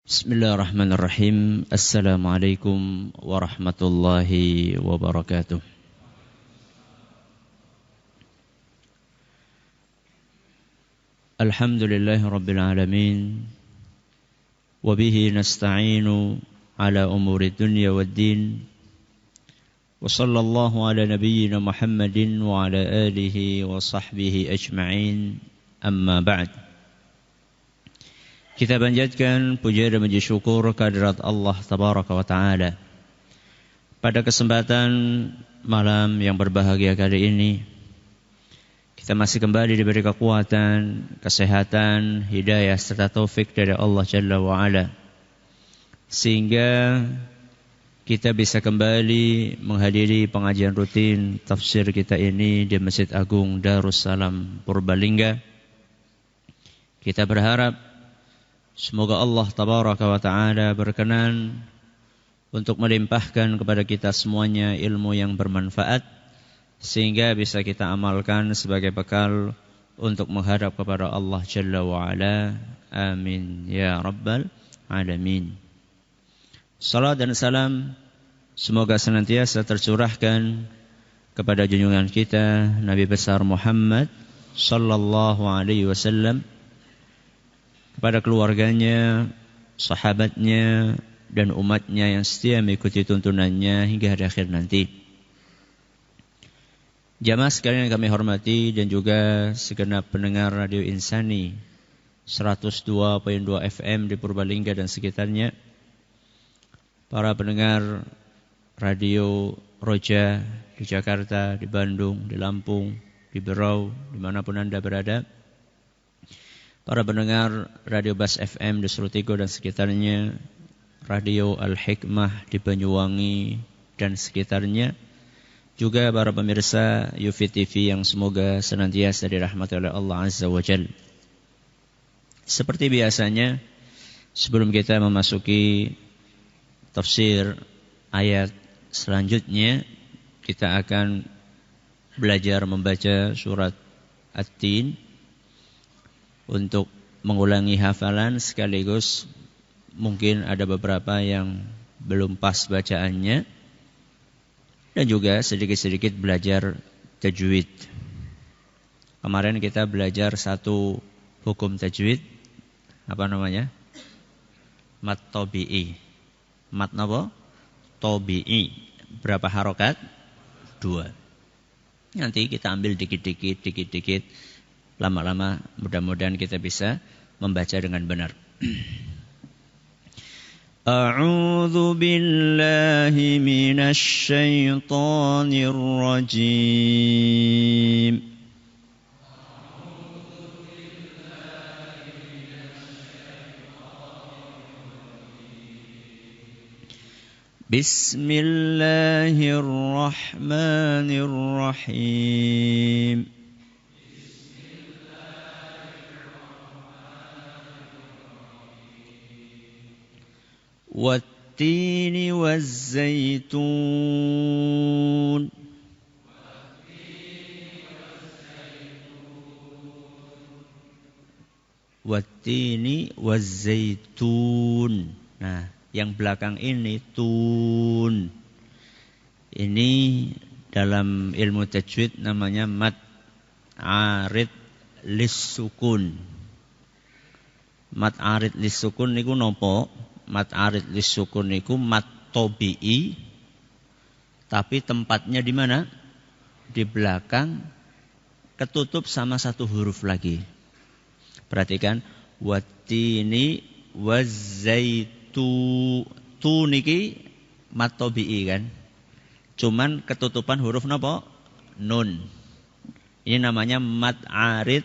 Bismillahirrahmanirrahim. Assalamualaikum warahmatullahi wabarakatuh. Alhamdulillahi rabbil alamin. Wabihi nasta'inu ala umuri dunya waddin. Wa sallallahu ala nabiyyina Muhammadin wa ala alihi wa sahbihi ajma'in. Amma ba'd. Kita panjatkan puja dan puji syukur kehadirat Allah Tabaraka wa Ta'ala. Pada kesempatan malam yang berbahagia kali ini, kita masih kembali diberi kekuatan, kesehatan, hidayah serta taufik dari Allah Jalla wa Ala, sehingga kita bisa kembali menghadiri pengajian rutin tafsir kita ini di Masjid Agung Darussalam Purbalingga. Kita berharap semoga Allah Tabaraka wa Ta'ala berkenan untuk melimpahkan kepada kita semuanya ilmu yang bermanfaat, sehingga bisa kita amalkan sebagai bekal untuk menghadap kepada Allah Jalla wa Ala. Amin ya Rabbal Alamin. Salat dan salam semoga senantiasa tercurahkan kepada junjungan kita Nabi besar Muhammad sallallahu alaihi wasallam, kepada keluarganya, sahabatnya, dan umatnya yang setia mengikuti tuntunannya hingga hari akhir nanti. Jamaah sekalian yang kami hormati dan juga segenap pendengar Radio Insani 102.2 FM di Purbalingga dan sekitarnya, para pendengar Radio Roja di Jakarta, di Bandung, di Lampung, di Berau, dimanapun Anda berada, para pendengar Radio Bas FM di Surutigo dan sekitarnya, Radio Al-Hikmah di Banyuwangi dan sekitarnya, juga para pemirsa Yufi TV yang semoga senantiasa dirahmati oleh Allah Azza wa Jalla. Seperti biasanya, sebelum kita memasuki tafsir ayat selanjutnya, kita akan belajar membaca surat At-Tin untuk mengulangi hafalan, sekaligus mungkin ada beberapa yang belum pas bacaannya, dan juga sedikit-sedikit belajar tajwid. Kemarin kita belajar satu hukum tajwid, apa namanya? Mat tabi'i. Mat apa? Tabi'i. Berapa harokat? 2. Nanti kita ambil dikit-dikit. Lama-lama mudah-mudahan kita bisa membaca dengan benar. A'udzu billahi minasy syaithanir rajim. Bismillahirrahmanirrahim. والتين والزيتون والتين والزيتون. Nah, yang belakang ini tun. Ini dalam ilmu tajwid namanya mad arid lis-sukun. Mad arid lis-sukun niku nopo? Mad arid lis-sukun niku mad tabi'i, tapi tempatnya di mana? Di belakang, ketutup sama satu huruf lagi. Perhatikan, wattini wazzaitu. Tu niki mad tabi'i kan? Cuman ketutupan huruf napa? Nun. Ini namanya mad arid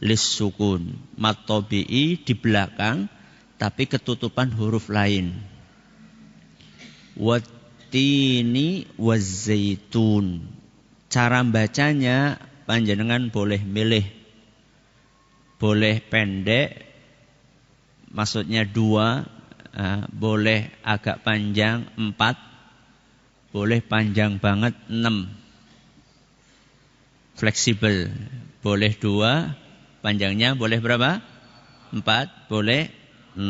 lis-sukun. Mad tabi'i di belakang, tapi ketutupan huruf lain. Wattini wazzaitun. Cara bacanya panjenengan boleh milih. Boleh pendek, maksudnya 2, boleh agak panjang 4, boleh panjang banget 6. Fleksibel. Boleh 2, panjangnya boleh berapa? 4, boleh 6.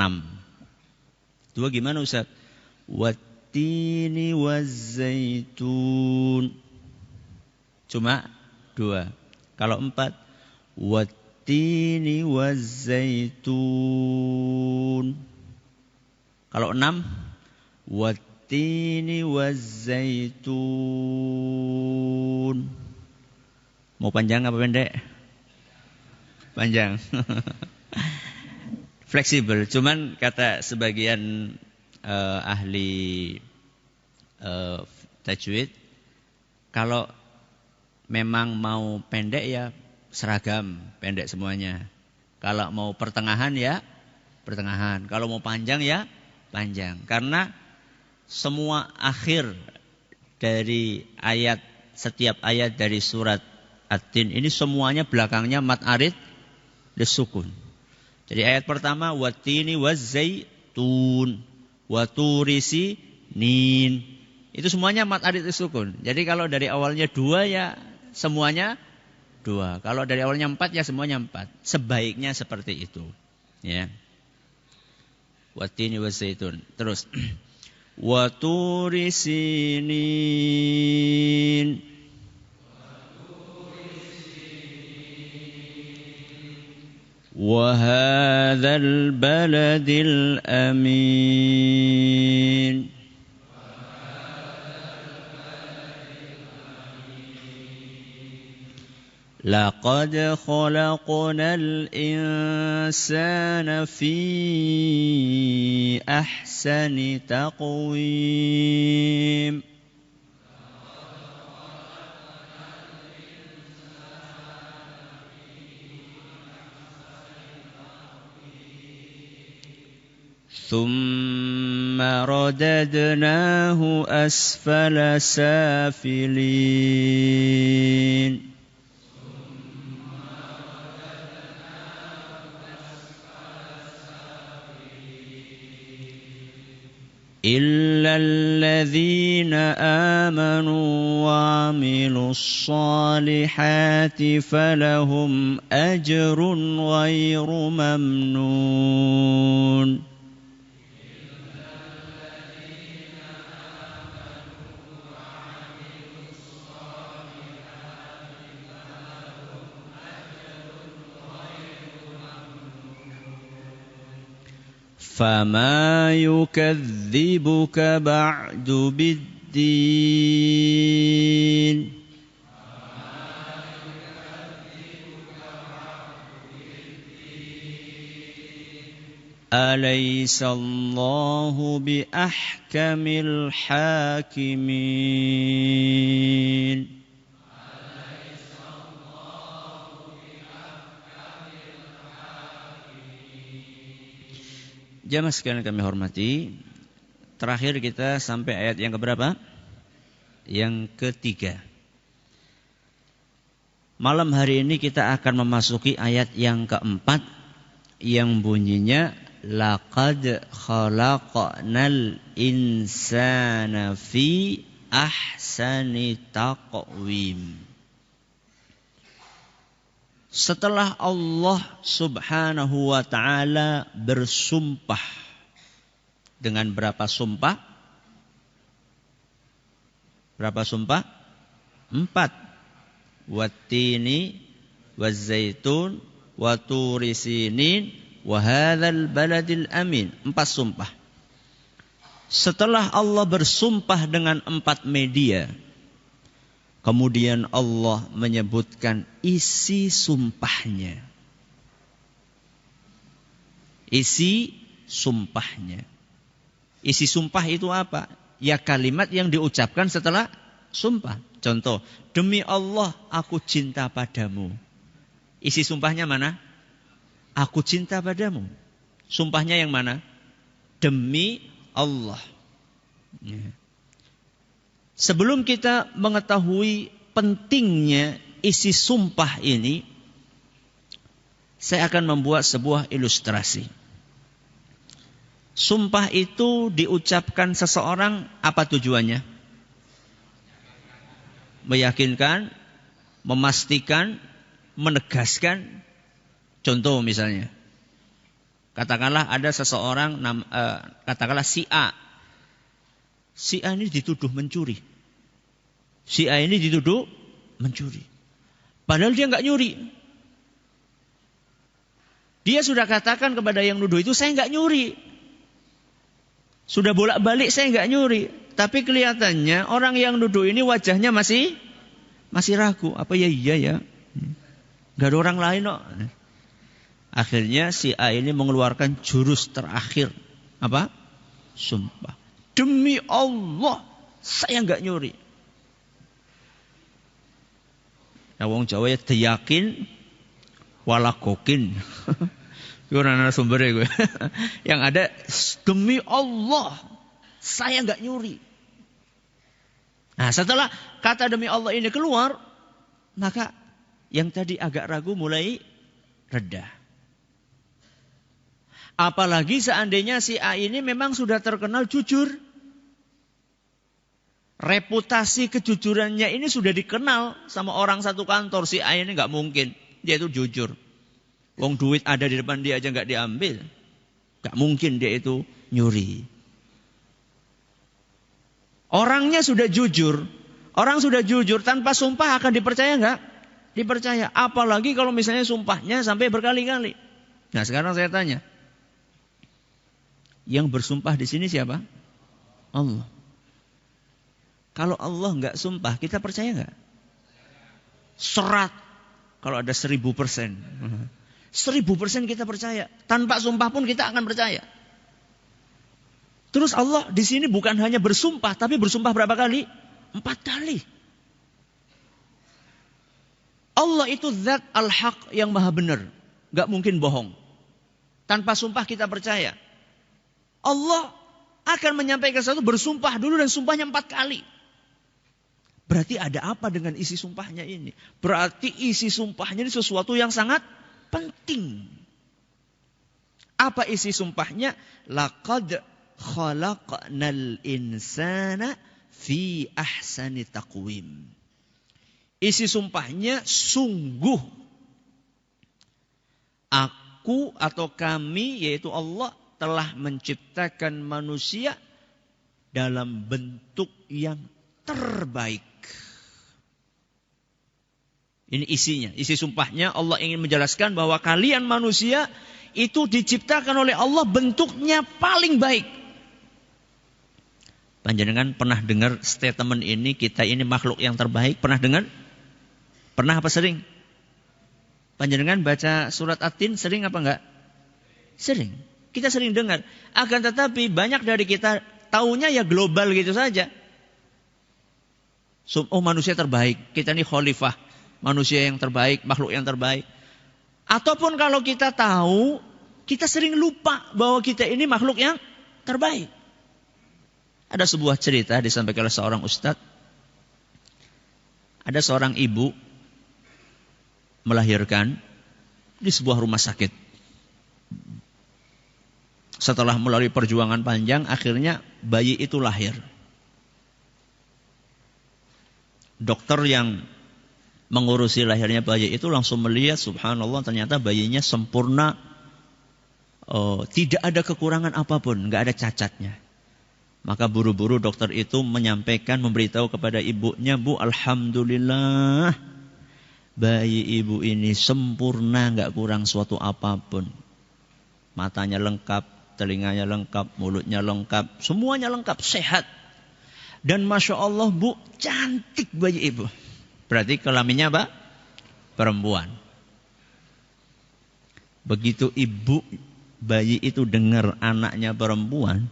Dua gimana Ustaz? Wattini wazzaitun. Cuma dua. Kalau empat, wattini wazzaitun. Kalau enam, wattini wazzaitun. Mau panjang apa pendek? Panjang. Fleksibel. Cuman kata sebagian ahli tajwid, kalau memang mau pendek ya seragam, pendek semuanya. Kalau mau pertengahan ya pertengahan. Kalau mau panjang ya panjang. Karena semua akhir dari ayat, setiap ayat dari surat At-Tin ini semuanya belakangnya mad arid disukun. Jadi ayat pertama wattini wazzaitun waturisi nin. Itu semuanya mad arid disukun. Jadi kalau dari awalnya dua ya semuanya dua. Kalau dari awalnya empat ya semuanya empat. Sebaiknya seperti itu. Ya. Wattini wazzaitun. Terus waturisi nin. وهذا البلد الأمين لقد خلقنا الإنسان في أحسن تقويم ثم رددناه أسفل سافلين إلا الذين آمنوا وعملوا الصالحات فلهم أجر غير ممنون فما يكذبك بعد بالدين أليس الله بأحكم الحاكمين Jamaah sekalian kami hormati, terakhir kita sampai ayat yang keberapa? Yang ketiga. Malam hari ini kita akan memasuki ayat yang keempat yang bunyinya laqad khalaqnal insana fi ahsani taqwim. Setelah Allah subhanahu wa ta'ala bersumpah dengan berapa sumpah? Berapa sumpah? 4. Wattini wazzaitun waturisinin wahadzal baladil amin. 4 sumpah. Setelah Allah bersumpah dengan 4 media, kemudian Allah menyebutkan isi sumpahnya. Isi sumpahnya. Isi sumpah itu apa? Ya kalimat yang diucapkan setelah sumpah. Contoh, demi Allah aku cinta padamu. Isi sumpahnya mana? Aku cinta padamu. Sumpahnya yang mana? Demi Allah. Ya. Sebelum kita mengetahui pentingnya isi sumpah ini, saya akan membuat sebuah ilustrasi. Sumpah itu diucapkan seseorang, apa tujuannya? Meyakinkan, memastikan, menegaskan. Contoh misalnya, Katakanlah ada seseorang, katakanlah si A. Si A ini dituduh mencuri. Si A ini dituduh mencuri. Padahal dia nggak nyuri. Dia sudah katakan kepada yang nuduh itu, saya nggak nyuri. Sudah bolak-balik saya nggak nyuri. Tapi kelihatannya orang yang nuduh ini wajahnya masih ragu. Apa ya iya ya? Nggak ada orang lain kok. Akhirnya si A ini mengeluarkan jurus terakhir. Apa? Sumpah. Demi Allah, saya nggak nyuri. Nah, wong Jawa ya diyakin walakokin. Itu orang sumbernya gue. Yang ada demi Allah, saya nggak nyuri. Nah, setelah kata demi Allah ini keluar, maka yang tadi agak ragu mulai reda. Apalagi seandainya si A ini memang sudah terkenal jujur. Reputasi kejujurannya ini sudah dikenal sama orang satu kantor. Si A ini nggak mungkin. Dia itu jujur. Wong duit ada di depan dia aja nggak diambil. Nggak mungkin dia itu nyuri. Orangnya sudah jujur. Orang sudah jujur tanpa sumpah akan dipercaya nggak? Dipercaya. Apalagi kalau misalnya sumpahnya sampai berkali-kali. Nah sekarang saya tanya. Yang bersumpah di sini siapa? Allah. Kalau Allah nggak sumpah, kita percaya nggak? 100. Kalau ada 1000%. 1000% kita percaya. Tanpa sumpah pun kita akan percaya. Terus Allah di sini bukan hanya bersumpah, tapi bersumpah berapa kali? 4 kali. Allah itu zat al-haq yang maha benar. Nggak mungkin bohong. Tanpa sumpah kita percaya. Allah akan menyampaikan sesuatu bersumpah dulu dan sumpahnya 4 kali. Berarti ada apa dengan isi sumpahnya ini? Berarti isi sumpahnya ini sesuatu yang sangat penting. Apa isi sumpahnya? Laqad khalaqnal insana fi ahsani taqwim. Isi sumpahnya sungguh aku atau kami yaitu Allah telah menciptakan manusia dalam bentuk yang terbaik. Ini isinya, isi sumpahnya Allah ingin menjelaskan bahwa kalian manusia itu diciptakan oleh Allah bentuknya paling baik. Panjenengan pernah dengar statement ini, kita ini makhluk yang terbaik? Pernah dengar? Pernah apa sering? Panjenengan baca surat At-Tin sering apa enggak? Sering. Kita sering dengar. Akan tetapi banyak dari kita taunya ya global gitu saja. Oh manusia terbaik. Kita ini khalifah. Manusia yang terbaik, makhluk yang terbaik. Ataupun kalau kita tahu, kita sering lupa bahwa kita ini makhluk yang terbaik. Ada sebuah cerita disampaikan oleh seorang ustadz. Ada seorang ibu melahirkan di sebuah rumah sakit. Setelah melalui perjuangan panjang, akhirnya bayi itu lahir. Dokter yang mengurusi lahirnya bayi itu langsung melihat, subhanallah, ternyata bayinya sempurna. Tidak ada kekurangan apapun, nggak ada cacatnya. Maka buru-buru dokter itu menyampaikan, memberitahu kepada ibunya, Bu, alhamdulillah, bayi ibu ini sempurna, nggak kurang suatu apapun. Matanya lengkap, telinganya lengkap, mulutnya lengkap, semuanya lengkap, sehat. Dan Masya Allah Bu, cantik bayi ibu. Berarti kelaminnya apa? Perempuan. Begitu ibu bayi itu dengar anaknya perempuan,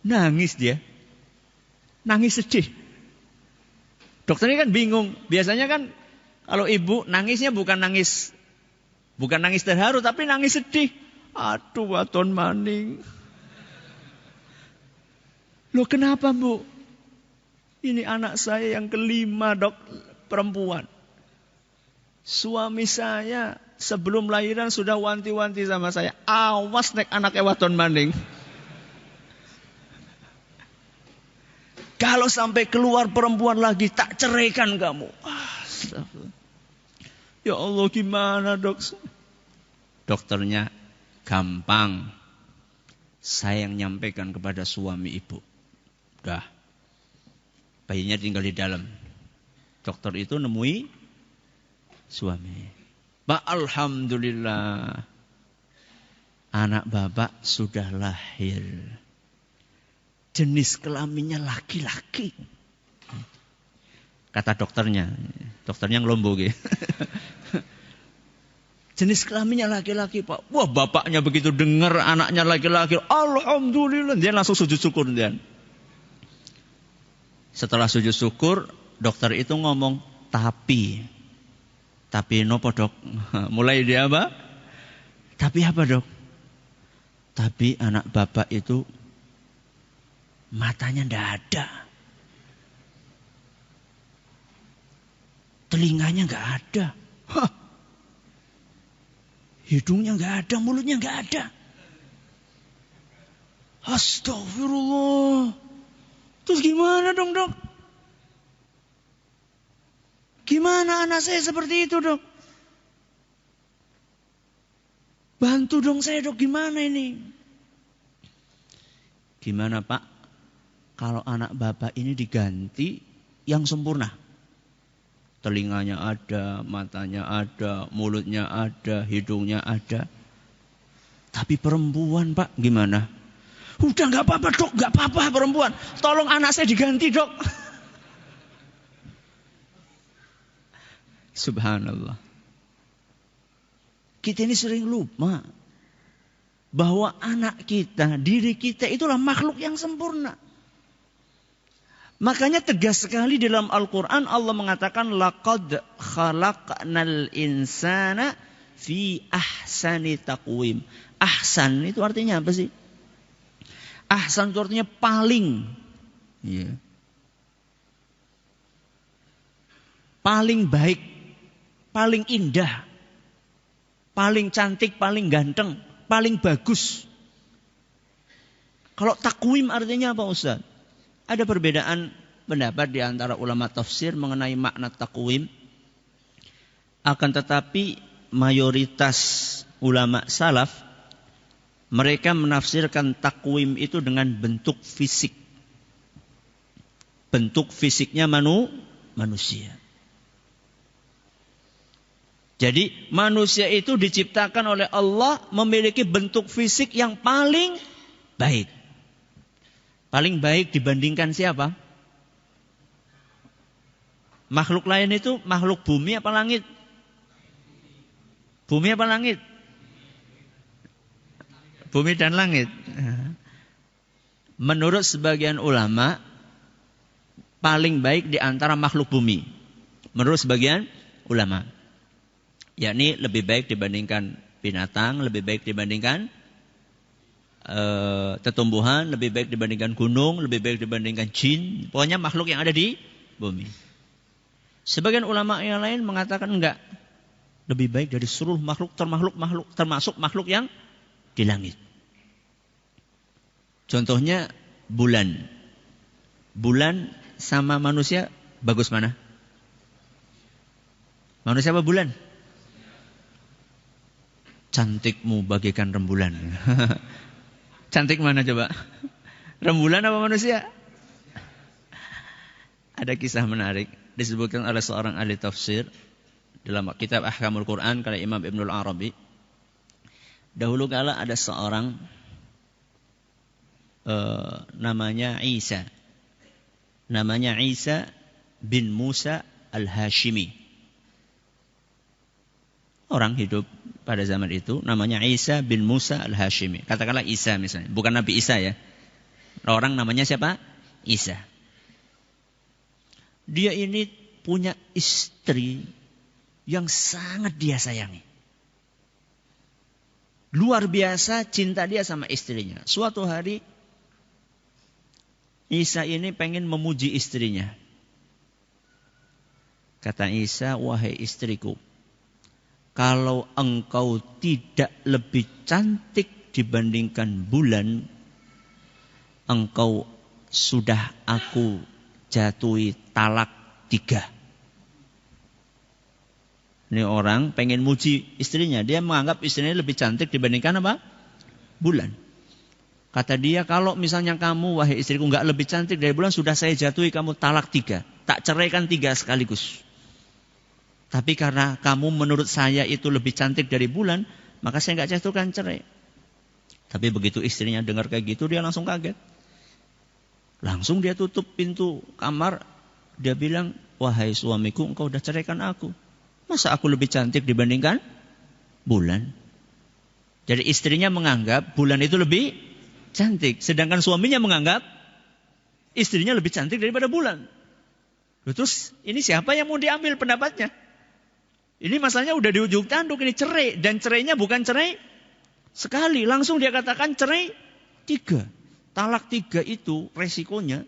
nangis dia. Nangis sedih. Dokternya kan bingung. Biasanya kan kalau ibu nangisnya bukan nangis terharu, tapi nangis sedih. Aduh waton maning. Loh kenapa Bu? Ini anak saya yang kelima dok, perempuan. Suami saya sebelum lahiran sudah wanti-wanti sama saya. Awas nek anaknya waton maning. Kalau sampai keluar perempuan lagi tak ceraikan kamu. Ya Allah gimana dok? Dokternya gampang. Saya yang nyampaikan kepada suami ibu. Udah. Bayinya tinggal di dalam. Dokter itu nemui suami. Pak, alhamdulillah. Anak bapak sudah lahir. Jenis kelaminnya laki-laki. Kata dokternya. Dokternya ngelombo gitu. Jenis kelaminnya laki-laki, Pak. Wah, bapaknya begitu dengar anaknya laki-laki. Alhamdulillah. Dia langsung sujud syukur. Dia. Setelah sujud syukur, dokter itu ngomong, tapi nopo dok? Mulai dia apa? Tapi apa dok? Tapi anak bapak itu matanya ndak ada. Telinganya nggak ada. Hah. Hidungnya nggak ada, mulutnya nggak ada. Astagfirullah. Terus gimana dong dok? Gimana anak saya seperti itu dok? Bantu dong saya dok, gimana ini? Gimana pak? Kalau anak bapak ini diganti yang sempurna. Telinganya ada, matanya ada, mulutnya ada, hidungnya ada. Tapi perempuan pak, gimana? Udah gak apa-apa dok, gak apa-apa perempuan. Tolong anak saya diganti dok. Subhanallah. Kita ini sering lupa bahwa anak kita, diri kita itulah makhluk yang sempurna. Makanya tegas sekali dalam Al-Quran Allah mengatakan laqad khalaqnal insana fi ahsani taqwim. Ahsan itu artinya apa sih? Ahsan itu artinya paling. Ya. Paling baik, paling indah, paling cantik, paling ganteng, paling bagus. Kalau takwim artinya apa Ustaz? Ada perbedaan pendapat di antara ulama tafsir mengenai makna takwim. Akan tetapi mayoritas ulama salaf mereka menafsirkan takwim itu dengan bentuk fisik. Bentuk fisiknya manusia. Jadi manusia itu diciptakan oleh Allah memiliki bentuk fisik yang paling baik. Paling baik dibandingkan siapa? Makhluk lain itu makhluk bumi apa langit? Bumi apa langit? Bumi dan langit. Menurut sebagian ulama, paling baik di antara makhluk bumi. Menurut sebagian ulama. Yakni lebih baik dibandingkan binatang, lebih baik dibandingkan tetumbuhan, lebih baik dibandingkan gunung, lebih baik dibandingkan jin. Pokoknya makhluk yang ada di bumi. Sebagian ulama yang lain mengatakan enggak. Lebih baik dari seluruh makhluk termasuk makhluk yang di langit. Contohnya bulan. Bulan sama manusia bagus mana? Manusia apa bulan? Cantikmu bagaikan rembulan. Cantik mana coba? Rembulan apa manusia? Ada kisah menarik disebutkan oleh seorang ahli tafsir dalam kitab Ahkamul Quran karya Imam Ibnul Arabi. Dahulu kala ada seorang namanya Isa. Namanya Isa bin Musa al-Hashimi. Orang hidup pada zaman itu namanya Isa bin Musa al-Hashimi. Katakanlah Isa misalnya. Bukan Nabi Isa ya. Orang namanya siapa? Isa. Dia ini punya istri yang sangat dia sayangi. Luar biasa cinta dia sama istrinya. Suatu hari Isa ini pengen memuji istrinya. Kata Isa, wahai istriku, kalau engkau tidak lebih cantik dibandingkan bulan, engkau sudah aku jatuhi talak 3. Ini orang pengen muji istrinya. Dia menganggap istrinya lebih cantik dibandingkan apa? bulan. Kata dia, kalau misalnya kamu, wahai istriku, enggak lebih cantik dari bulan, sudah saya jatuhi kamu talak 3. Tak ceraikan 3 sekaligus. Tapi karena kamu menurut saya itu lebih cantik dari bulan, maka saya enggak jatuhkan cerai. Tapi begitu istrinya dengar kayak gitu, dia langsung kaget. Langsung dia tutup pintu kamar. Dia bilang, wahai suamiku, engkau udah ceraikan aku. Masa aku lebih cantik dibandingkan bulan? Jadi istrinya menganggap bulan itu lebih cantik. Sedangkan suaminya menganggap istrinya lebih cantik daripada bulan. Terus ini siapa yang mau diambil pendapatnya? Ini masalahnya udah di ujung tanduk, ini cerai. Dan cerainya bukan cerai sekali. Langsung dia katakan cerai 3. Talak 3 itu resikonya,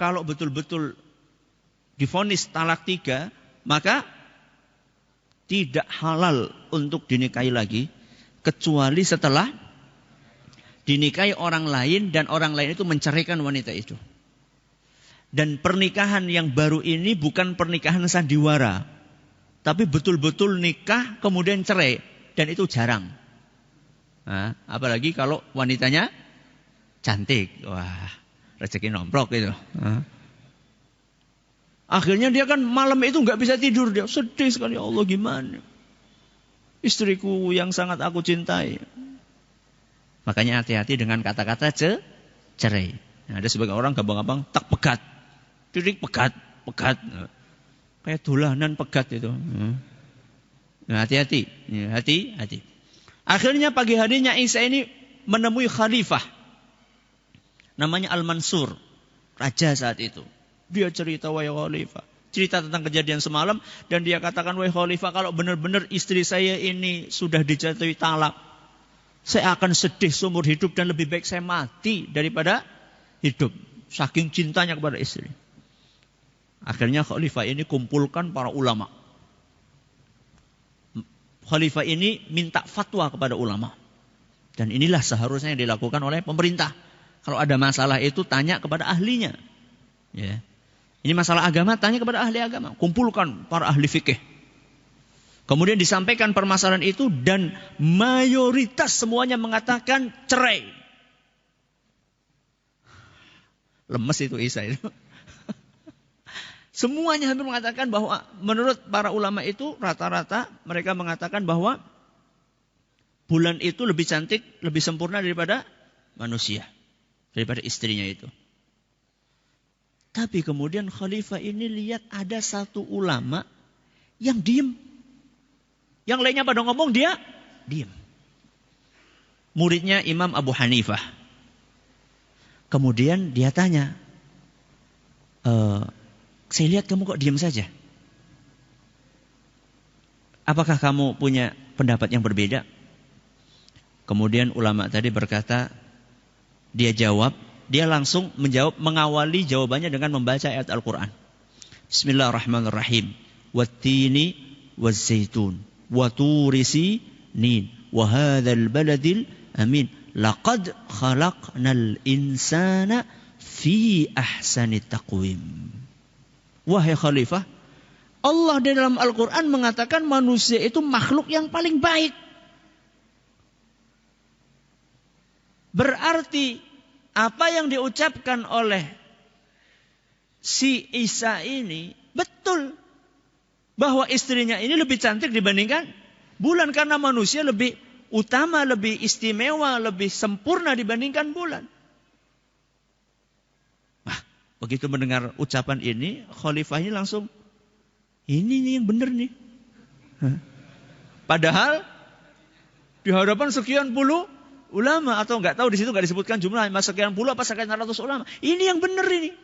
kalau betul-betul divonis talak 3, maka tidak halal untuk dinikahi lagi. Kecuali setelah dinikahi orang lain dan orang lain itu menceraikan wanita itu. Dan pernikahan yang baru ini bukan pernikahan sandiwara. Tapi betul-betul nikah kemudian cerai. Dan itu jarang. Nah, apalagi kalau wanitanya cantik. Wah, rezeki nomplok itu. Nah. Akhirnya dia kan malam itu gak bisa tidur. Dia sedih sekali. Ya Allah, gimana? Istriku yang sangat aku cintai. Makanya hati-hati dengan kata-kata cerai. Nah, ada sebagian orang gampang-gampang tak pegat. Tirik pegat. Kayak dolanan pegat itu. Nah, hati-hati. Ya, hati-hati. Akhirnya pagi harinya Isa ini menemui khalifah. Namanya Al-Mansur. Raja saat itu. Dia cerita, wahai khalifah. Cerita tentang kejadian semalam. Dan dia katakan, wahai khalifah, kalau benar-benar istri saya ini sudah dijatuhi talak, saya akan sedih seumur hidup dan lebih baik saya mati daripada hidup. Saking cintanya kepada istri. Akhirnya khalifah ini kumpulkan para ulama. Khalifah ini minta fatwa kepada ulama. Dan inilah seharusnya yang dilakukan oleh pemerintah. Kalau ada masalah itu tanya kepada ahlinya. Ya. Ini masalah agama, tanya kepada ahli agama. Kumpulkan para ahli fikih. Kemudian disampaikan permasalahan itu dan mayoritas semuanya mengatakan cerai. Lemes itu Isa itu. Semuanya hampir mengatakan bahwa menurut para ulama itu rata-rata mereka mengatakan bahwa bulan itu lebih cantik, lebih sempurna daripada manusia. Daripada istrinya itu. Tapi kemudian khalifah ini lihat ada satu ulama yang diem. Yang lainnya pada ngomong, dia diam. Muridnya Imam Abu Hanifah. Kemudian dia tanya, saya lihat kamu kok diam saja. Apakah kamu punya pendapat yang berbeda? Kemudian ulama tadi berkata, dia langsung menjawab, mengawali jawabannya dengan membaca ayat Al-Quran. Bismillahirrahmanirrahim. Wattini wazzaitun. Waturisi nin wa hadzal baladil amin laqad khalaqnal insana fi ahsani taqwim. Wahai khalifah, Allah di dalam Al-Quran mengatakan manusia itu makhluk yang paling baik. Berarti apa yang diucapkan oleh si Isa ini betul. Bahwa istrinya ini lebih cantik dibandingkan bulan. Karena manusia lebih utama, lebih istimewa, lebih sempurna dibandingkan bulan. Nah, begitu mendengar ucapan ini, khalifah ini langsung, ini nih yang benar nih. Padahal di hadapan sekian puluh ulama, atau nggak tahu di situ nggak disebutkan jumlah, sekian puluh apa sekian ratus ulama. Ini yang benar ini.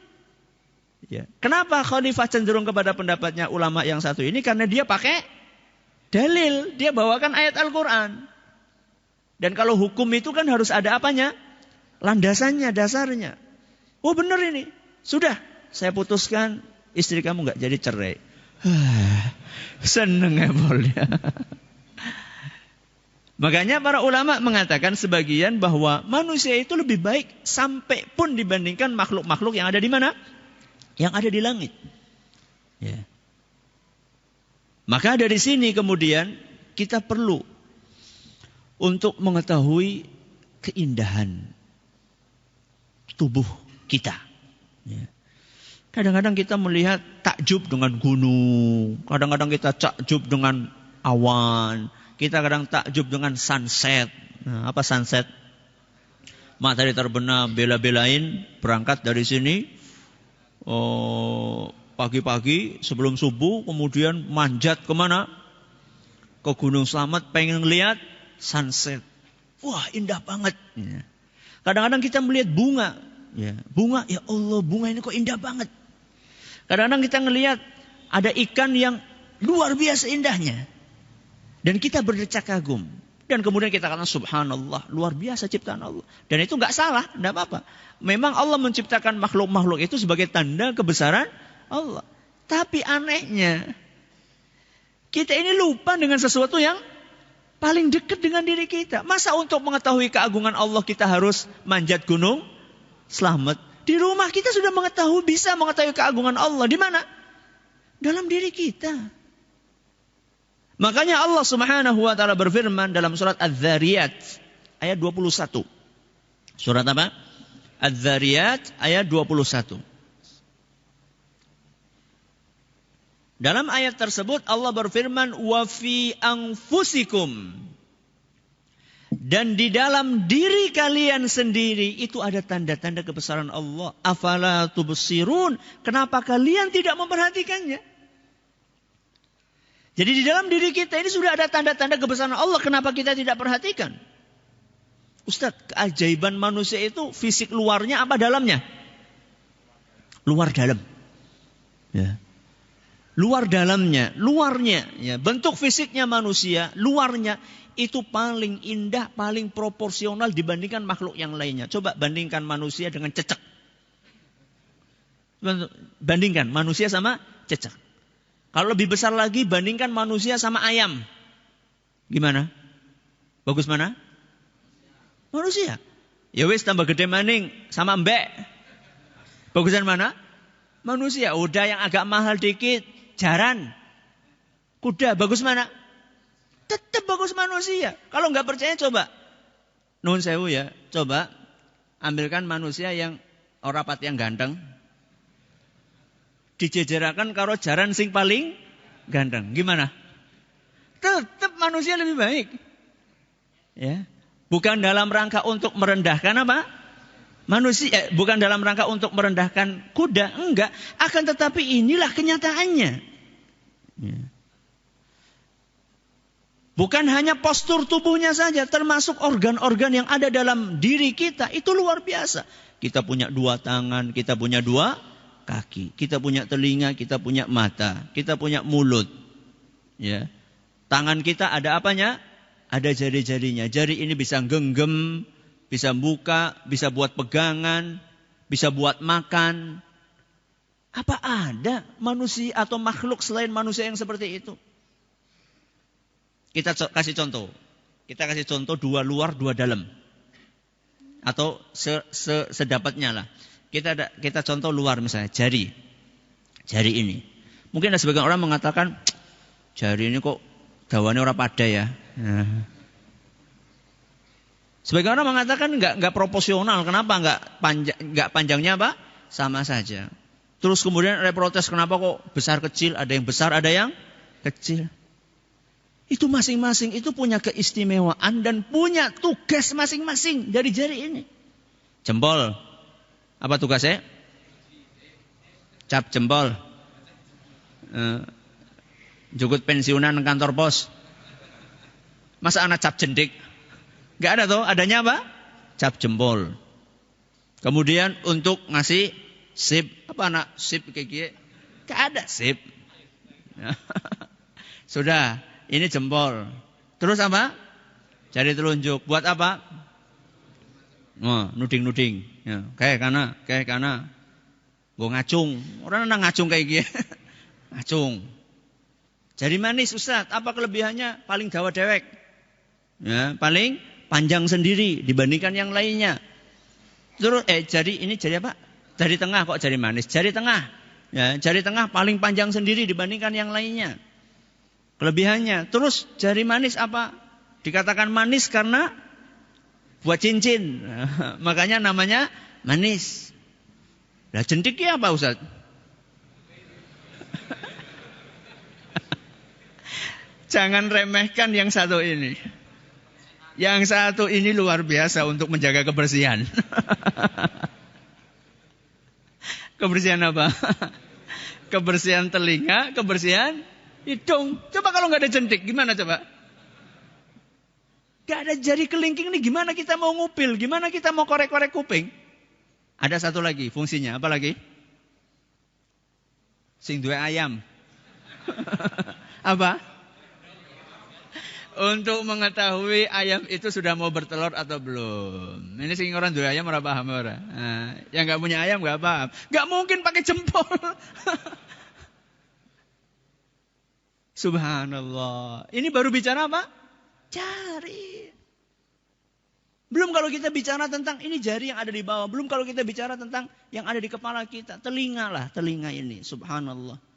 Ya. Kenapa khalifah cenderung kepada pendapatnya ulama yang satu ini? Karena dia pakai dalil. Dia bawakan ayat Al-Quran. Dan kalau hukum itu kan harus ada apanya? Landasannya, dasarnya. Oh benar ini. Sudah, saya putuskan istri kamu gak jadi cerai. Seneng ya boleh. Makanya para ulama mengatakan sebagian bahwa manusia itu lebih baik sampai pun dibandingkan makhluk-makhluk yang ada di mana? Yang ada di langit. Ya. Maka dari sini kemudian kita perlu untuk mengetahui keindahan tubuh kita. Ya. Kadang-kadang kita melihat takjub dengan gunung. Kadang-kadang kita takjub dengan awan. Kita kadang takjub dengan sunset. Nah, apa sunset? Matahari terbenam, bela-belain berangkat dari sini. Pagi-pagi sebelum subuh, kemudian manjat kemana? Ke Gunung Slamet, pengen lihat sunset. Wah, indah banget. Ya. Kadang-kadang kita melihat bunga. Ya. Bunga, ya Allah, bunga ini kok indah banget. Kadang-kadang kita ngelihat ada ikan yang luar biasa indahnya. Dan kita berdecak kagum. Dan kemudian kita katakan subhanallah, luar biasa ciptaan Allah. Dan itu enggak salah, enggak apa-apa. Memang Allah menciptakan makhluk-makhluk itu sebagai tanda kebesaran Allah. Tapi anehnya, kita ini lupa dengan sesuatu yang paling dekat dengan diri kita. Masa untuk mengetahui keagungan Allah kita harus manjat gunung Slamet? Di rumah kita sudah bisa mengetahui keagungan Allah. Di mana? Dalam diri kita. Makanya Allah Subhanahu wa taala berfirman dalam surat Az-Zariyat ayat 21. Surat apa? Az-Zariyat ayat 21. Dalam ayat tersebut Allah berfirman wa fi anfusikum. Dan di dalam diri kalian sendiri itu ada tanda-tanda kebesaran Allah. Afala tubsirun? Kenapa kalian tidak memperhatikannya? Jadi di dalam diri kita ini sudah ada tanda-tanda kebesaran Allah. Kenapa kita tidak perhatikan? Ustaz, keajaiban manusia itu fisik luarnya apa dalamnya? Luar dalam. Ya. Luar dalamnya, luarnya, ya, bentuk fisiknya manusia, luarnya itu paling indah, paling proporsional dibandingkan makhluk yang lainnya. Coba bandingkan manusia dengan cecek. Bandingkan manusia sama cecek. Kalau lebih besar lagi, bandingkan manusia sama ayam. Gimana? Bagus mana? Manusia. Ya wis tambah gede maning sama mbek. Bagusan mana? Manusia. Udah yang agak mahal dikit. Jaran, kuda, bagus mana? Tetap bagus manusia. Kalau nggak percaya coba, nuhun sewu ya, coba ambilkan manusia yang ora pati yang ganteng, dijejerakan karo jaran sing paling ganteng, gimana? Tetap manusia lebih baik. Ya, bukan dalam rangka untuk merendahkan apa? Manusia, bukan dalam rangka untuk merendahkan kuda, enggak. Akan tetapi inilah kenyataannya. Ya. Bukan hanya postur tubuhnya saja, termasuk organ-organ yang ada dalam diri kita, itu luar biasa. Kita punya 2 tangan, kita punya 2 kaki, kita punya telinga, kita punya mata, kita punya mulut. Ya. Tangan kita ada apanya? Ada jari-jarinya. Jari ini bisa genggam, bisa buka, bisa buat pegangan, bisa buat makan. Apa ada manusia atau makhluk selain manusia yang seperti itu? Kita kasih contoh. Kita kasih contoh 2 luar, 2 dalam. Atau sedapatnya lah. Kita contoh luar misalnya, jari. Jari ini. Mungkin ada sebagian orang mengatakan, jari ini kok dawane ora pada ya. Nah. Sebagian orang mengatakan enggak proporsional. Kenapa enggak panjangnya apa? Sama saja. Terus kemudian ada protes, kenapa kok besar kecil, ada yang besar, ada yang kecil. Itu masing-masing itu punya keistimewaan dan punya tugas masing-masing dari jari ini. Jempol, apa tugasnya? Cap jempol. Jugut pensiunan kantor pos. Masa anak cap jendik? Gak ada tuh, adanya apa? Cap jempol. Kemudian untuk ngasih sip, apa anak sip kayak gini? Gak ada sip. Sudah, ini jempol. Terus apa? Jari telunjuk. Buat apa? Oh, nuding-nuding. Ya, kayak kana. Gue ngacung. Orang nang ngacung kayak gini. Ngacung. Jari manis Ustaz, apa kelebihannya? Paling dawa dewek. Ya, paling panjang sendiri dibandingkan yang lainnya. Terus jari ini jari apa? Jari tengah kok jari manis. Jari tengah. Ya, jari tengah paling panjang sendiri dibandingkan yang lainnya. Kelebihannya. Terus jari manis apa? Dikatakan manis karena buat cincin. Makanya namanya manis. Lah jentiknya apa Ustaz? Jangan remehkan yang satu ini. Yang satu ini luar biasa untuk menjaga kebersihan. Kebersihan apa? Kebersihan telinga, kebersihan hidung. Coba kalau nggak ada jentik, gimana coba? Nggak ada jari kelingking ini, gimana kita mau ngupil? Gimana kita mau korek-korek kuping? Ada satu lagi fungsinya, apa lagi? Sing duwe ayam. Apa? Untuk mengetahui ayam itu sudah mau bertelur atau belum. Ini sing orang duwe ayam ora paham ora. Nah, yang enggak punya ayam enggak paham. Enggak mungkin pakai jempol. Subhanallah. Ini baru bicara apa? Jari. Belum kalau kita bicara tentang ini jari yang ada di bawah. Belum kalau kita bicara tentang yang ada di kepala kita. Telinga lah, telinga ini. Subhanallah.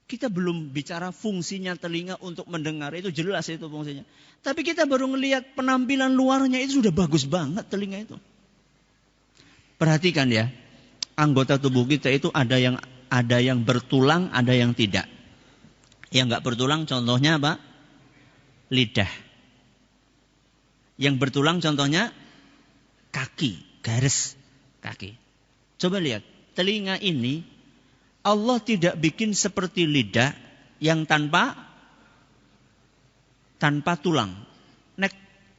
Kita belum bicara fungsinya telinga untuk mendengar. Itu jelas itu fungsinya. Tapi kita baru ngelihat penampilan luarnya itu sudah bagus banget telinga itu. Perhatikan ya. Anggota tubuh kita itu ada yang bertulang, ada yang tidak. Yang enggak bertulang contohnya apa? Lidah. Yang bertulang contohnya kaki, garis kaki. Coba lihat, telinga ini Allah tidak bikin seperti lidah yang tanpa tulang. Nek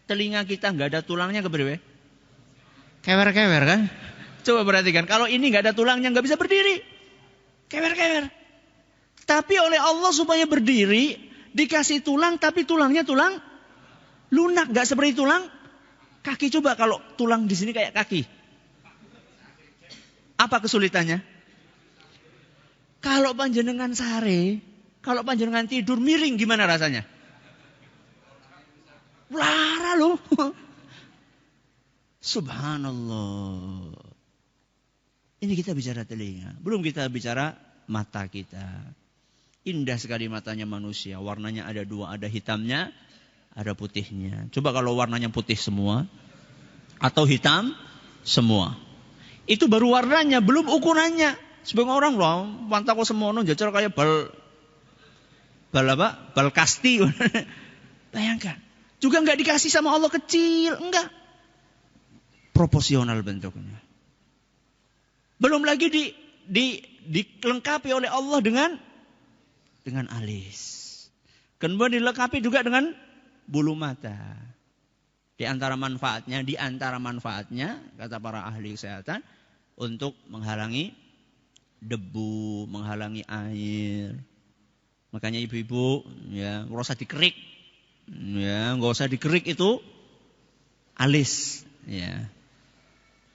telinga kita nggak ada tulangnya kepriwe? Kewer-kewer kan? Coba perhatikan, kalau ini nggak ada tulangnya nggak bisa berdiri, kewer-kewer. Tapi oleh Allah supaya berdiri dikasih tulang, tapi tulangnya tulang lunak, nggak seperti tulang kaki. Coba kalau tulang di sini kayak kaki, apa kesulitannya? Kalau panjenengan sare, kalau panjenengan tidur miring gimana rasanya? Lara loh. Subhanallah. Ini kita bicara telinga. Belum kita bicara mata kita. Indah sekali matanya manusia. Warnanya ada dua. Ada hitamnya, ada putihnya. Coba kalau warnanya putih semua. Atau hitam semua. Itu baru warnanya, belum ukurannya. Sebagian orang loh, pantaku semono jajar kayak bal apa? Bal kasti. Bayangkan. Juga nggak dikasih sama Allah kecil, enggak. Proporsional bentuknya. Belum lagi dilengkapi oleh Allah dengan alis. Kemudian dilengkapi juga dengan bulu mata. Di antara manfaatnya kata para ahli kesehatan untuk menghalangi debu, menghalangi air. Makanya ibu-ibu ya nggak usah dikerik, ya nggak usah dikerik itu alis, ya.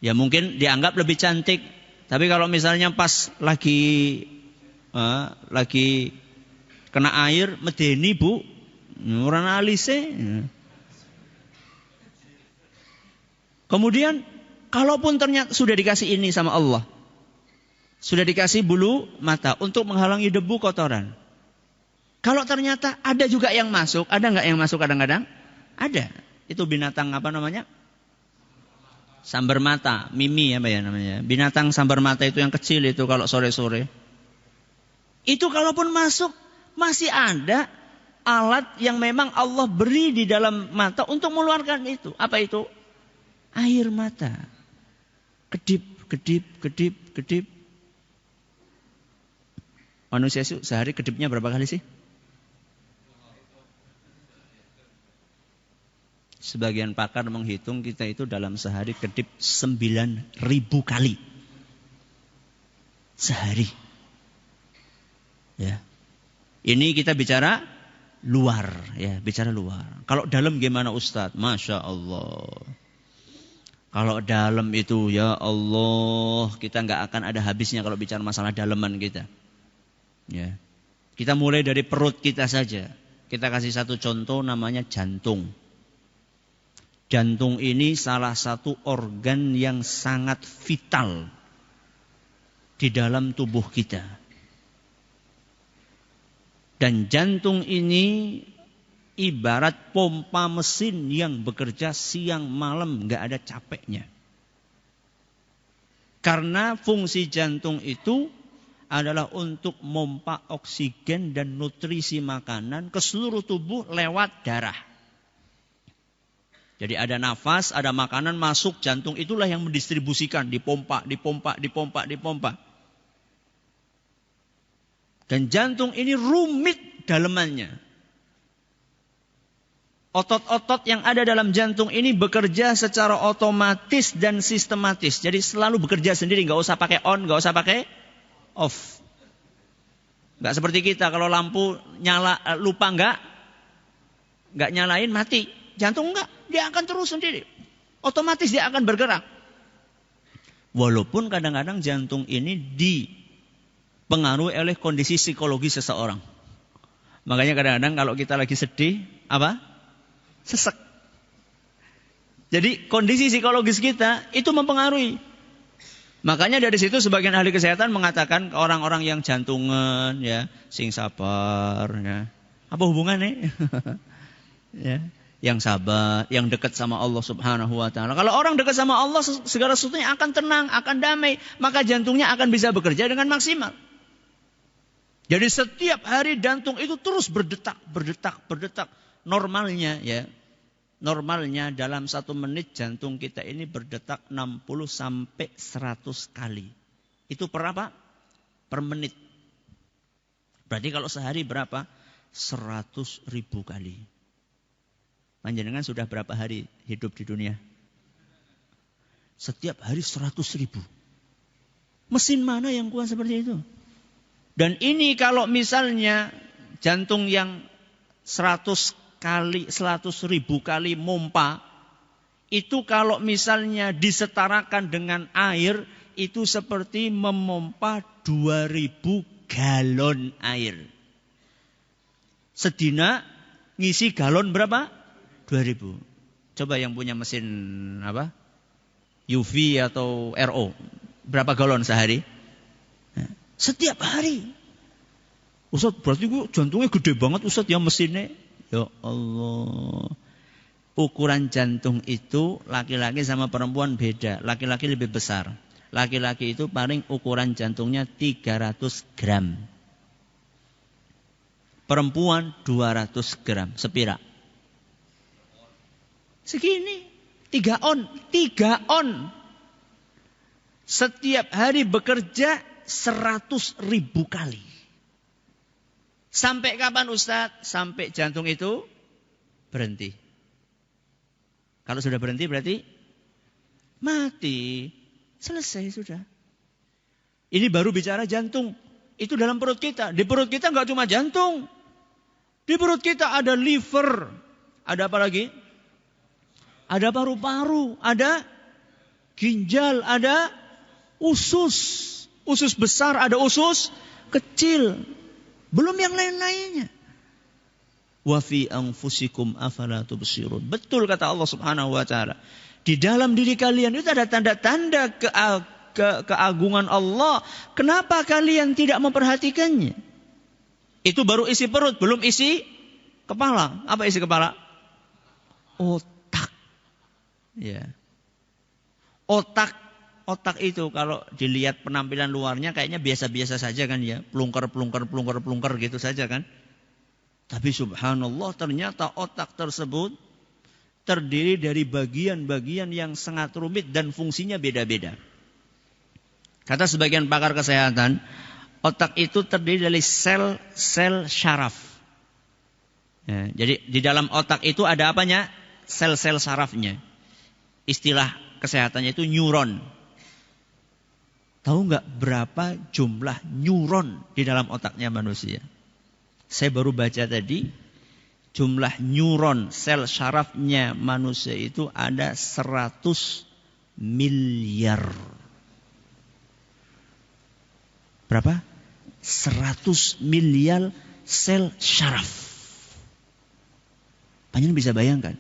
Ya mungkin dianggap lebih cantik, tapi kalau misalnya pas lagi kena air medeni bu, orang alisnya. Ya. Kemudian kalaupun ternyata sudah dikasih ini sama Allah. Sudah dikasih bulu mata untuk menghalangi debu kotoran. Kalau ternyata ada juga yang masuk, ada nggak yang masuk kadang-kadang? Ada. Itu binatang apa namanya? Sambar mata, mimi apa ya namanya? Binatang sambar mata itu yang kecil itu kalau sore-sore. Itu kalaupun masuk masih ada alat yang memang Allah beri di dalam mata untuk mengeluarkan itu. Apa itu? Air mata. Kedip, kedip, kedip, kedip. Manusia sehari kedipnya berapa kali sih? Sebagian pakar menghitung kita itu dalam sehari kedip 9.000 kali. Sehari. Ya. Ini kita bicara luar, ya, bicara luar. Kalau dalam gimana Ustadz? Masya Allah. Kalau dalam itu ya Allah, kita nggak akan ada habisnya kalau bicara masalah daleman kita. Ya. Kita mulai dari perut kita saja. Kita kasih satu contoh namanya jantung. Jantung ini salah satu organ yang sangat vital di dalam tubuh kita. Dan jantung ini ibarat pompa mesin yang bekerja siang malam nggak ada capeknya. Karena fungsi jantung itu adalah untuk memompa oksigen dan nutrisi makanan ke seluruh tubuh lewat darah. Jadi ada nafas, ada makanan masuk, jantung itulah yang mendistribusikan, dipompa. Dan jantung ini rumit dalemannya. Otot-otot yang ada dalam jantung ini bekerja secara otomatis dan sistematis. Jadi selalu bekerja sendiri, nggak usah pakai on, nggak usah pakai off. Nggak seperti kita, kalau lampu nyala lupa nggak nyalain mati. Jantung enggak, dia akan terus sendiri. Otomatis dia akan bergerak. Walaupun kadang-kadang jantung ini dipengaruhi oleh kondisi psikologi seseorang. Makanya kadang-kadang kalau kita lagi sedih, sesek. Jadi kondisi psikologis kita itu mempengaruhi. Makanya dari situ sebagian ahli kesehatan mengatakan orang-orang yang jantungan, ya, sing sabar, ya. Apa hubungannya? Ya. Yang sabar, yang dekat sama Allah Subhanahu wa ta'ala. Kalau orang dekat sama Allah, segala sesuatunya akan tenang, akan damai. Maka jantungnya akan bisa bekerja dengan maksimal. Jadi setiap hari jantung itu terus berdetak. Normalnya dalam 1 menit jantung kita ini berdetak 60 sampai 100 kali. Itu per apa? Per menit. Berarti kalau sehari berapa? 100.000 kali. Panjenengan sudah berapa hari hidup di dunia? Setiap hari 100.000. Mesin mana yang kuat seperti itu? Dan ini kalau misalnya jantung yang 100.000 kali mompa, itu kalau misalnya disetarakan dengan air, itu seperti memompa 2.000 galon air. Sedina ngisi galon berapa? 2.000. Coba yang punya mesin UV atau RO. Berapa galon sehari? Setiap hari. Ustaz, berarti jantungnya gede banget Ustaz ya mesinnya. Ya Allah. Ukuran jantung itu laki-laki sama perempuan beda. Laki-laki lebih besar. Laki-laki itu paling ukuran jantungnya 300 gram. Perempuan 200 gram. Sepira? Segini. 3 on. Setiap hari bekerja 100.000 kali. Sampai kapan Ustaz? Sampai jantung itu berhenti. Kalau sudah berhenti berarti mati. Selesai sudah. Ini baru bicara jantung. Itu dalam perut kita. Di perut kita nggak cuma jantung. Di perut kita ada liver. Ada apa lagi? Ada paru-paru, ada ginjal, ada usus. Usus besar, ada usus kecil. Belum yang lain-lainnya. Wa fi anfusikum afala tubsirun. Betul kata Allah Subhanahu wa taala. Di dalam diri kalian itu ada tanda-tanda keagungan Allah. Kenapa kalian tidak memperhatikannya? Itu baru isi perut, belum isi kepala. Apa isi kepala? Otak. Ya. Otak itu kalau dilihat penampilan luarnya kayaknya biasa-biasa saja kan ya. Plungker gitu saja kan. Tapi subhanallah ternyata otak tersebut terdiri dari bagian-bagian yang sangat rumit dan fungsinya beda-beda. Kata sebagian pakar kesehatan, otak itu terdiri dari sel-sel syaraf. Ya, jadi di dalam otak itu ada apanya? Sel-sel sarafnya. Istilah kesehatannya itu neuron. Tahu nggak berapa jumlah neuron di dalam otaknya manusia? Saya baru baca tadi, jumlah neuron sel syarafnya manusia itu ada 100 miliar. Berapa? 100 miliar sel syaraf. Panjenengan bisa bayangkan.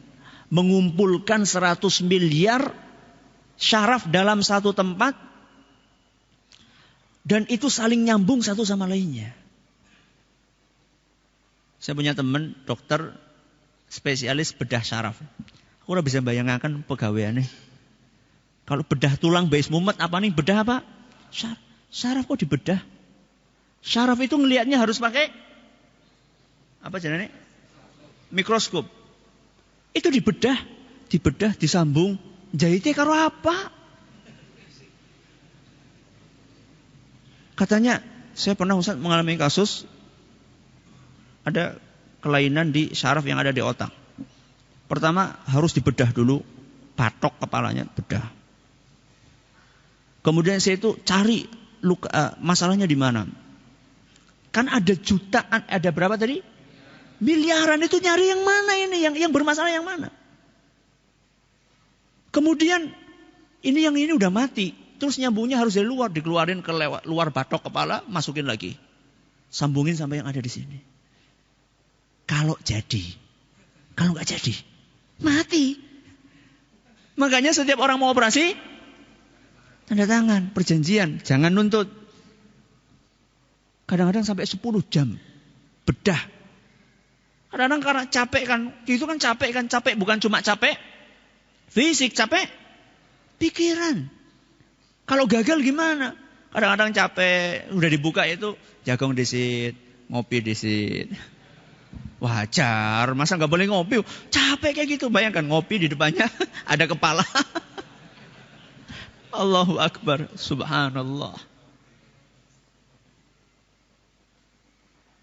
Mengumpulkan 100 miliar syaraf dalam satu tempat. Dan itu saling nyambung satu sama lainnya. Saya punya teman dokter spesialis bedah syaraf. Aku udah bisa bayangkan pegawaiannya. Kalau bedah tulang bais mumet apa nih? Bedah apa? Syaraf kok dibedah? Syaraf itu ngelihatnya harus pakai apa jenenge? Mikroskop. Itu dibedah, disambung. Jahitnya karo apa? Katanya, saya pernah Ustaz mengalami kasus ada kelainan di syaraf yang ada di otak. Pertama harus dibedah dulu, patok kepalanya, bedah. Kemudian saya itu cari masalahnya di mana. Kan ada jutaan, ada berapa tadi? Miliaran, itu nyari yang mana ini, yang bermasalah yang mana? Kemudian yang ini udah mati, terus nyambungnya harus dari luar, dikeluarin ke luar batok kepala, masukin lagi, sambungin sampai yang ada di sini. Kalau nggak jadi, mati. Makanya setiap orang mau operasi, tanda tangan, perjanjian, jangan nuntut. Kadang-kadang sampai 10 jam bedah. Kadang-kadang karena capek kan, itu kan capek bukan cuma capek fisik, capek pikiran. Kalau gagal gimana? Kadang-kadang capek, udah dibuka itu jagung disit, ngopi disit. Wajar, masa nggak boleh ngopi? Capek kayak gitu, bayangkan ngopi di depannya ada kepala. Allahu Akbar, subhanallah.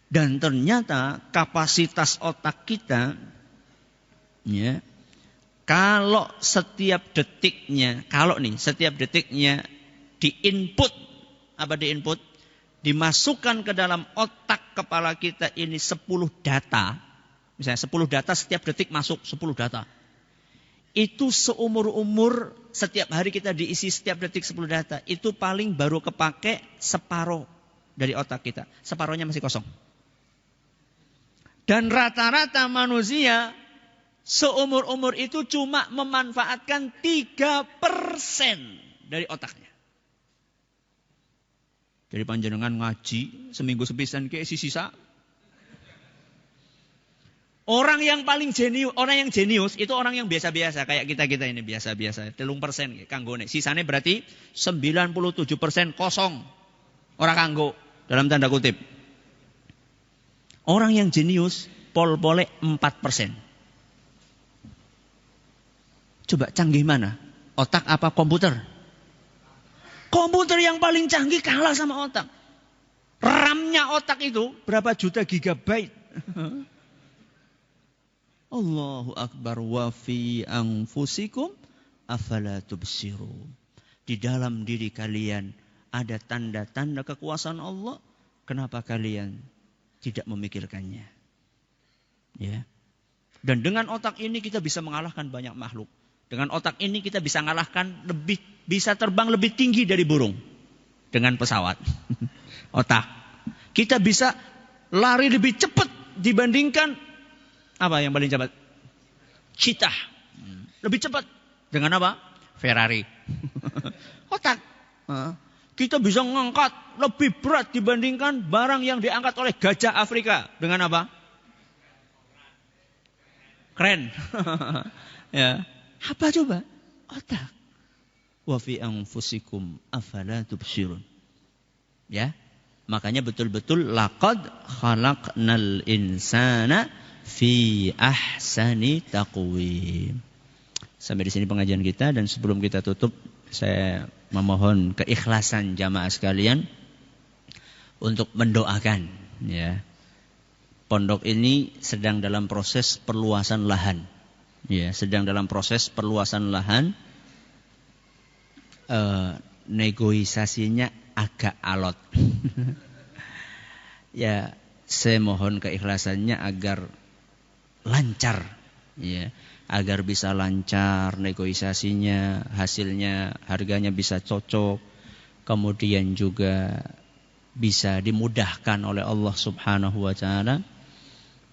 Dan ternyata kapasitas otak kita, ya, kalau setiap detiknya diinput, dimasukkan ke dalam otak kepala kita ini 10 data. Misalnya 10 data setiap detik masuk 10 data. Itu seumur-umur setiap hari kita diisi setiap detik 10 data. Itu paling baru kepake separuh dari otak kita. Separuhnya masih kosong. Dan rata-rata manusia seumur-umur itu cuma memanfaatkan 3% dari otaknya. Jadi panjenengan ngaji seminggu sepisan ke sisa. Orang yang paling jenius, orang yang jenius itu orang yang biasa-biasa kayak kita ini biasa-biasa. 3% kanggone. Sisanya berarti 97% kosong. Orang kanggo dalam tanda kutip. Orang yang jenius pol-pole 4%. Coba canggih mana? Otak apa komputer? Komputer yang paling canggih kalah sama otak. RAM-nya otak itu berapa juta gigabyte. Allahu Akbar, wa fi anfusikum afala tubsirun. Di dalam diri kalian ada tanda-tanda kekuasaan Allah. Kenapa kalian tidak memikirkannya? Ya. Dan dengan otak ini kita bisa mengalahkan banyak makhluk. Dengan otak ini kita bisa bisa terbang lebih tinggi dari burung dengan pesawat. Otak. Kita bisa lari lebih cepat dibandingkan apa yang paling cepat? Cheetah. Lebih cepat dengan apa? Ferrari. Otak. Kita bisa mengangkat lebih berat dibandingkan barang yang diangkat oleh gajah Afrika. Dengan apa? Keren. Ya. Apa coba? Otak. Wa fi anfusikum afala tubsirun. Ya. Makanya betul-betul laqad khalaqnal insana fi ahsani taqwim. Sampai di sini pengajian kita, dan sebelum kita tutup saya memohon keikhlasan jamaah sekalian untuk mendoakan, ya. Pondok ini sedang dalam proses perluasan lahan. Ya, sedang dalam proses perluasan lahan. Negosiasinya agak alot. Ya, saya mohon keikhlasannya agar lancar, ya, agar bisa lancar negosiasinya, hasilnya, harganya bisa cocok, kemudian juga bisa dimudahkan oleh Allah Subhanahu wa taala,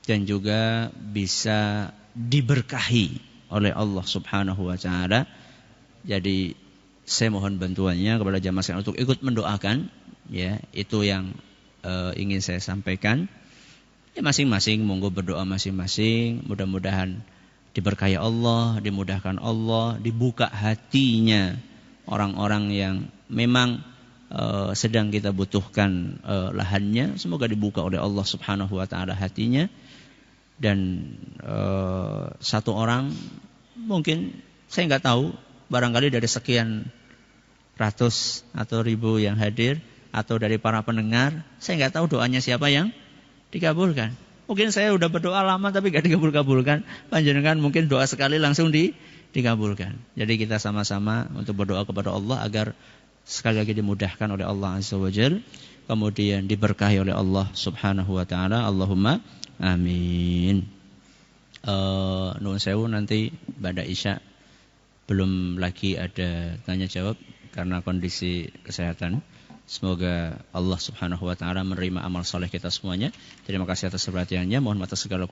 dan juga bisa diberkahi oleh Allah Subhanahu wa taala. Jadi saya mohon bantuannya kepada jamaah sekalian untuk ikut mendoakan, ya, itu yang ingin saya sampaikan. Ya masing-masing monggo berdoa masing-masing, mudah-mudahan diberkahi Allah, dimudahkan Allah, dibuka hatinya orang-orang yang memang sedang kita butuhkan lahannya, semoga dibuka oleh Allah Subhanahu wa taala hatinya. Dan satu orang mungkin saya nggak tahu, barangkali dari sekian ratus atau ribu yang hadir atau dari para pendengar, saya nggak tahu doanya siapa yang dikabulkan. Mungkin saya udah berdoa lama tapi gak dikabul-kabulkan. Panjenengan mungkin doa sekali langsung dikabulkan. Jadi kita sama-sama untuk berdoa kepada Allah agar sekali lagi dimudahkan oleh Allah Azza wa Jalla, kemudian diberkahi oleh Allah Subhanahu wa taala. Allahumma amin. Nuwun sewu, nanti pada Isya belum lagi ada tanya jawab karena kondisi kesehatan. Semoga Allah Subhanahu wa taala menerima amal saleh kita semuanya. Terima kasih atas perhatiannya. Mohon maaf atas segala